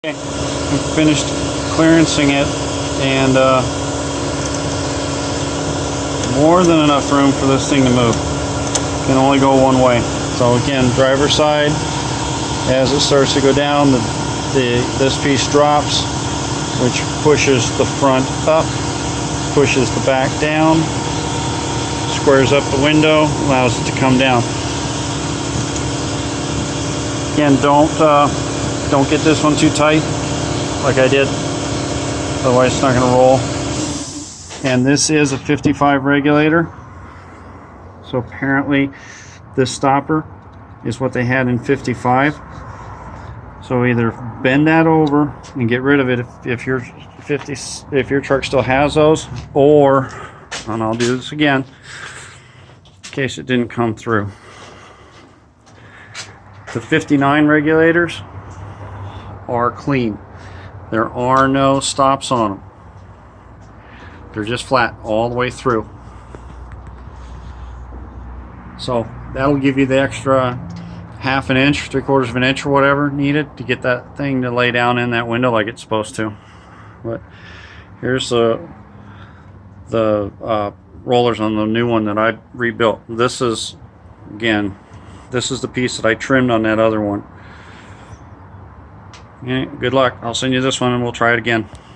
I finished clearancing it, and more than enough room for this thing to move. Can only go one way. So again, driver's side, as it starts to go down, this piece drops, which pushes the front up, pushes the back down, squares up the window, allows it to come down. Again, don't get this one too tight like I did, otherwise it's not going to roll. And this is a 55 regulator, so apparently this stopper is what they had in 55. So either bend that over and get rid of it if your truck still has those, or, and I'll do this again in case it didn't come through. The 59 regulators are clean. There are no stops on them. They're just flat all the way through. So that'll give you the extra half an inch, 3/4 of an inch or whatever needed to get that thing to lay down in that window like it's supposed to. But here's the rollers on the new one that I rebuilt. This is, again, this is the piece that I trimmed on that other one. Okay, good luck. I'll send you this one and we'll try it again.